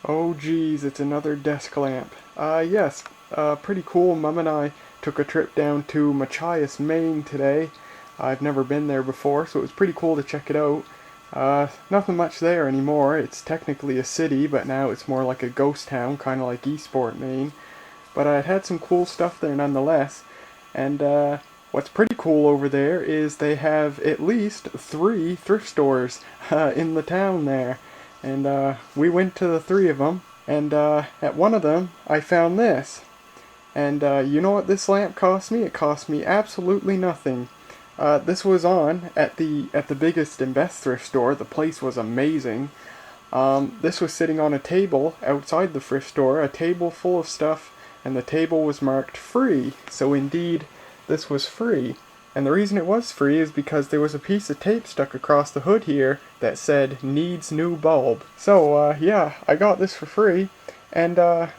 Oh geez, it's another desk lamp. Yes, pretty cool. Mum and I took a trip down to Machias, Maine today. I've never been there before, so it was pretty cool to check it out. Nothing much there anymore. It's technically a city, but now it's more like a ghost town, kind of like Eastport, Maine. But it had some cool stuff there nonetheless. And what's pretty cool over there is they have at least 3 thrift stores in the town there. And we went to the 3 of them, and at one of them I found this. And you know what this lamp cost me? It cost me absolutely nothing. This was on at the biggest and best thrift store. The place was amazing. This was sitting on a table outside the thrift store, a table full of stuff, and the table was marked free. So indeed, this was free. And the reason it was free is because there was a piece of tape stuck across the hood here that said, needs new bulb. So, yeah, I got this for free, and I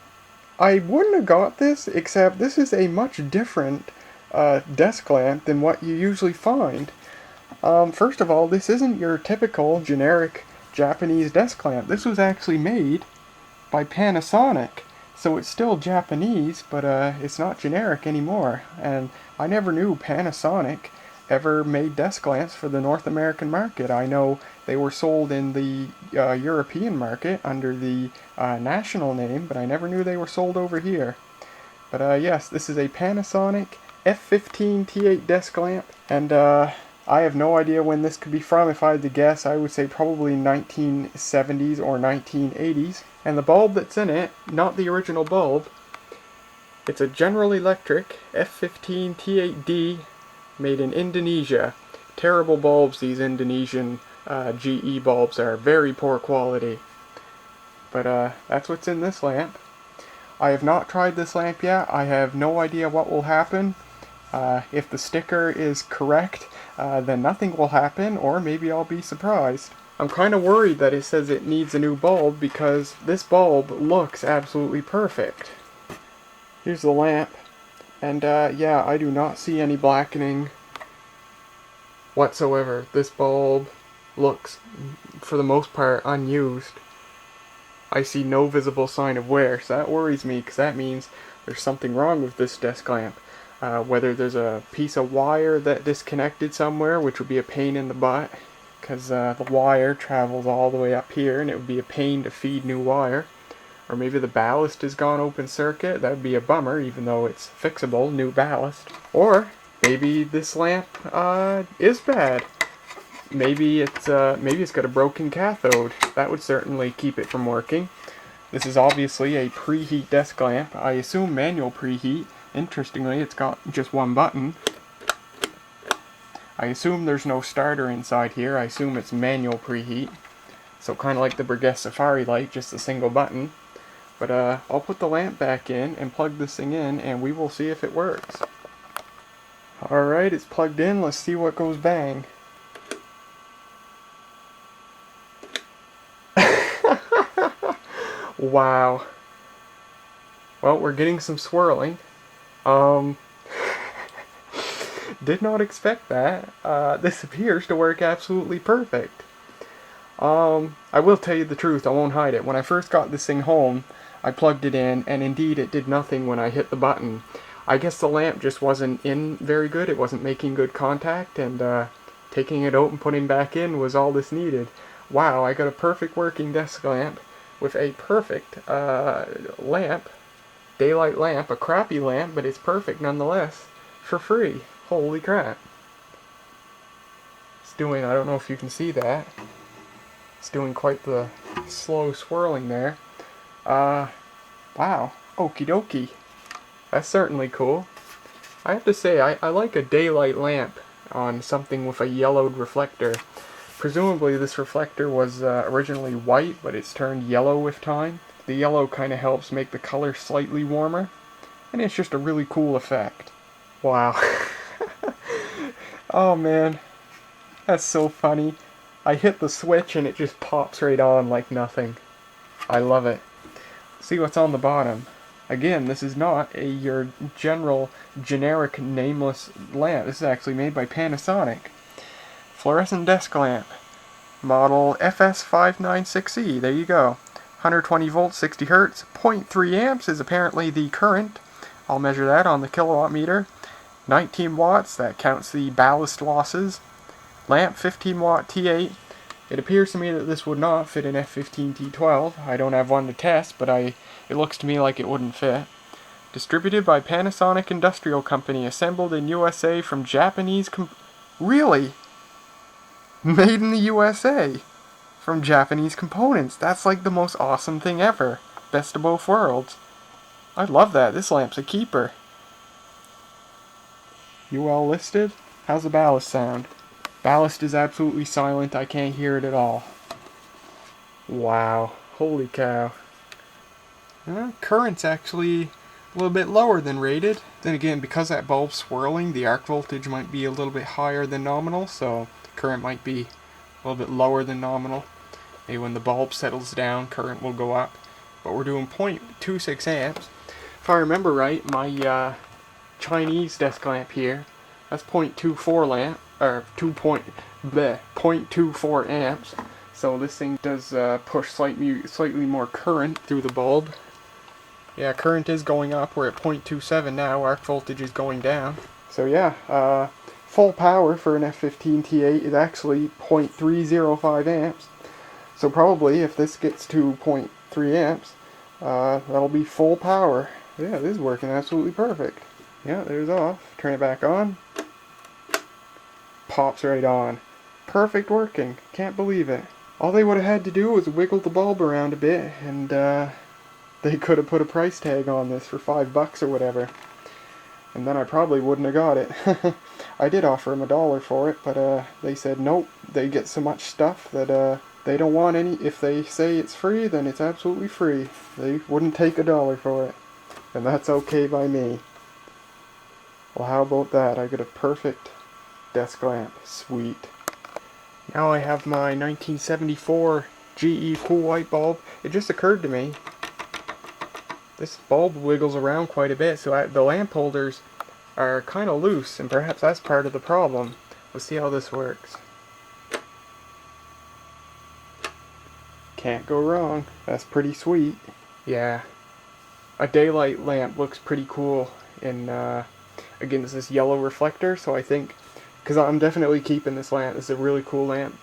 wouldn't have got this, except this is a much different desk lamp than what you usually find. First of all, this isn't your typical generic Japanese desk lamp. This was actually made by Panasonic. So it's still Japanese, but it's not generic anymore. And I never knew Panasonic ever made desk lamps for the North American market. I know they were sold in the European market under the national name, but I never knew they were sold over here. But yes, this is a Panasonic F15T8 desk lamp, and I have no idea when this could be from. If I had to guess, I would say probably 1970s or 1980s. And the bulb that's in it, not the original bulb, it's a General Electric F15T8D made in Indonesia. Terrible bulbs, these Indonesian GE bulbs are. Very poor quality. But that's what's in this lamp. I have not tried this lamp yet. I have no idea what will happen. If the sticker is correct, then nothing will happen, or maybe I'll be surprised. I'm kind of worried that it says it needs a new bulb because this bulb looks absolutely perfect. Here's the lamp, and yeah, I do not see any blackening whatsoever. This bulb looks, for the most part, unused. I see no visible sign of wear, so that worries me because that means there's something wrong with this desk lamp. Whether there's a piece of wire that disconnected somewhere, which would be a pain in the butt, because the wire travels all the way up here and it would be a pain to feed new wire. Or maybe the ballast has gone open circuit. That would be a bummer, even though it's fixable, new ballast. Or maybe this lamp is bad. Maybe it's got a broken cathode. That would certainly keep it from working. This is obviously a preheat desk lamp. I assume manual preheat. Interestingly, it's got just one button. I assume there's no starter inside here. I assume it's manual preheat. So kind of like the Burgess Safari light, just a single button. But I'll put the lamp back in and plug this thing in, and we will see if it works. Alright, it's plugged in. Let's see what goes bang. Wow. Well, we're getting some swirling. Did not expect that. This appears to work absolutely perfect. I will tell you the truth, I won't hide it. When I first got this thing home, I plugged it in, and indeed it did nothing when I hit the button. I guess the lamp just wasn't in very good, it wasn't making good contact, and taking it out and putting it back in was all this needed. Wow, I got a perfect working desk lamp with a perfect lamp, daylight lamp, a crappy lamp, but it's perfect nonetheless, for free. Holy crap. It's doing, I don't know if you can see that, it's doing quite the slow swirling there. Wow, okie dokie. That's certainly cool. I have to say, I like a daylight lamp on something with a yellowed reflector. Presumably this reflector was originally white, but it's turned yellow with time. The yellow kind of helps make the color slightly warmer, and it's just a really cool effect. Wow. Oh man, that's so funny. I hit the switch and it just pops right on like nothing. I love it. See what's on the bottom. Again, this is not your general, generic, nameless lamp. This is actually made by Panasonic. Fluorescent desk lamp. Model FS596E. There you go. 120 volts, 60 hertz, 0.3 amps is apparently the current. I'll measure that on the kilowatt meter. 19 watts, that counts the ballast losses. Lamp, 15 watt T8. It appears to me that this would not fit an F15T12. I don't have one to test, but it looks to me like it wouldn't fit. Distributed by Panasonic Industrial Company, assembled in USA from Japanese Really? Made in the USA from Japanese components. That's like the most awesome thing ever. Best of both worlds. I love that. This lamp's a keeper. UL listed. How's the ballast sound? Ballast is absolutely silent. I can't hear it at all. Wow. Holy cow. Current's actually a little bit lower than rated. Then again, because that bulb's swirling, the arc voltage might be a little bit higher than nominal, so current might be a little bit lower than nominal. Maybe when the bulb settles down, current will go up. But we're doing 0.26 amps. If I remember right, my Chinese desk lamp here, that's 0.24 lamp, or 0.24 amps. So this thing does push slightly more current through the bulb. Yeah, current is going up. We're at 0.27 now. Arc voltage is going down. So yeah, full power for an F15T8 is actually 0.305 amps. So probably if this gets to 0.3 amps, that'll be full power. Yeah, this is working absolutely perfect. Yeah, there's off. Turn it back on. Pops right on. Perfect working. Can't believe it. All they would have had to do was wiggle the bulb around a bit, and they could have put a price tag on this for $5 or whatever. And then I probably wouldn't have got it. I did offer them $1 for it, but they said nope, they get so much stuff that they don't want any. If they say it's free, then it's absolutely free. They wouldn't take $1 for it. And that's okay by me. Well, how about that? I got a perfect desk lamp. Sweet. Now I have my 1974 GE cool white bulb. It just occurred to me, this bulb wiggles around quite a bit, so the lamp holders are kind of loose, and perhaps that's part of the problem. Let's see how this works. Can't go wrong. That's pretty sweet. Yeah. A daylight lamp looks pretty cool in against this yellow reflector, so I think, because I'm definitely keeping this lamp, this is a really cool lamp.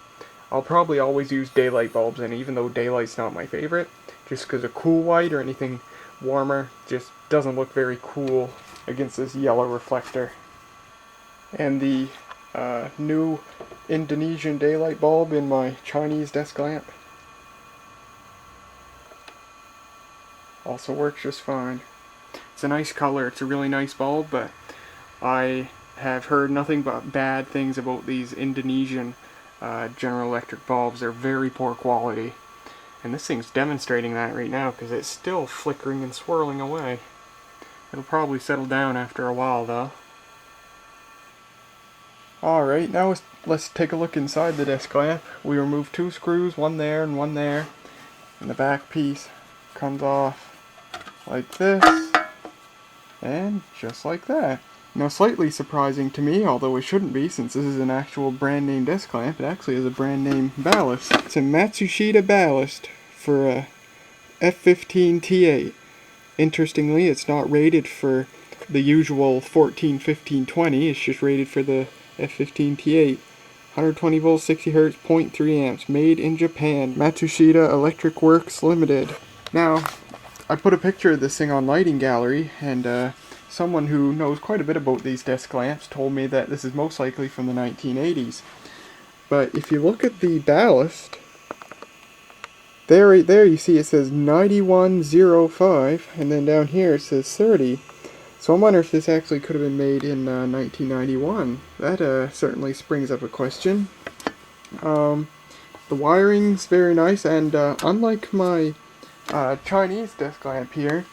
I'll probably always use daylight bulbs in, even though daylight's not my favorite, just because a cool white or anything warmer just doesn't look very cool against this yellow reflector. And the new Indonesian daylight bulb in my Chinese desk lamp also works just fine. It's a nice color, it's a really nice bulb, but I have heard nothing but bad things about these Indonesian General Electric bulbs. They're very poor quality. And this thing's demonstrating that right now because it's still flickering and swirling away. It'll probably settle down after a while though. Alright, now let's take a look inside the desk lamp. We removed 2 screws, one there and one there. And the back piece comes off like this. And just like that. Now, slightly surprising to me, although it shouldn't be since this is an actual brand name desk lamp, it actually is a brand name Ballast. It's a Matsushita Ballast for a F15T8. Interestingly, it's not rated for the usual 14, 15, 20, it's just rated for the F15T8. 120 volts, 60 hertz, 0.3 amps, made in Japan. Matsushita Electric Works Limited. Now, I put a picture of this thing on Lighting Gallery, and someone who knows quite a bit about these desk lamps told me that this is most likely from the 1980s. But if you look at the ballast, right there you see it says 9105, and then down here it says 30. So I wonder if this actually could have been made in 1991. That certainly springs up a question. The wiring's very nice, and unlike my Chinese desk lamp here,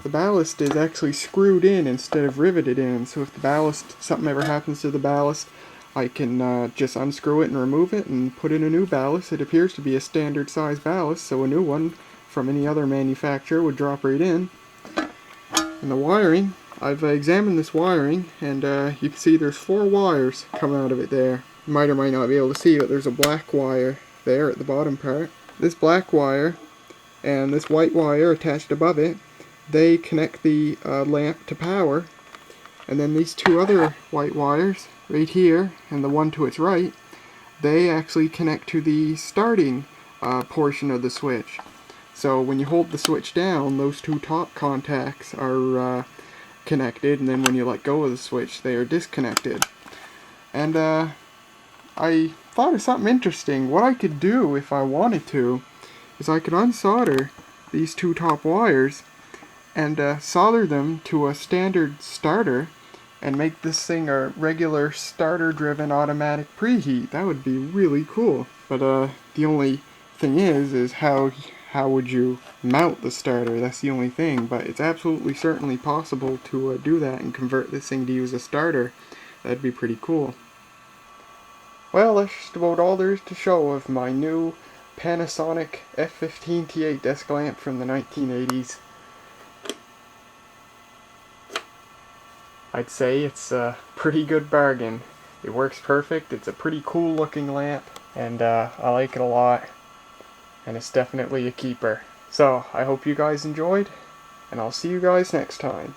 the ballast is actually screwed in instead of riveted in, so if the ballast, something ever happens to the ballast, I can just unscrew it and remove it and put in a new ballast. It appears to be a standard size ballast, so a new one from any other manufacturer would drop right in. And the wiring, I've examined this wiring, and you can see there's 4 wires coming out of it there. You might or might not be able to see, but there's a black wire there at the bottom part. This black wire and this white wire attached above it, they connect the lamp to power, and then these two other white wires right here and the one to its right, they actually connect to the starting portion of the switch. So when you hold the switch down, those two top contacts are connected, and then when you let go of the switch, they are disconnected. And I thought of something interesting. What I could do if I wanted to is I could unsolder these two top wires and solder them to a standard starter and make this thing a regular starter-driven automatic preheat. That would be really cool. But the only thing is how would you mount the starter? That's the only thing. But it's absolutely certainly possible to do that and convert this thing to use a starter. That'd be pretty cool. Well, that's just about all there is to show of my new Panasonic F15T8 desk lamp from the 1980s. I'd say it's a pretty good bargain. It works perfect, it's a pretty cool looking lamp, and I like it a lot, and it's definitely a keeper. So, I hope you guys enjoyed, and I'll see you guys next time.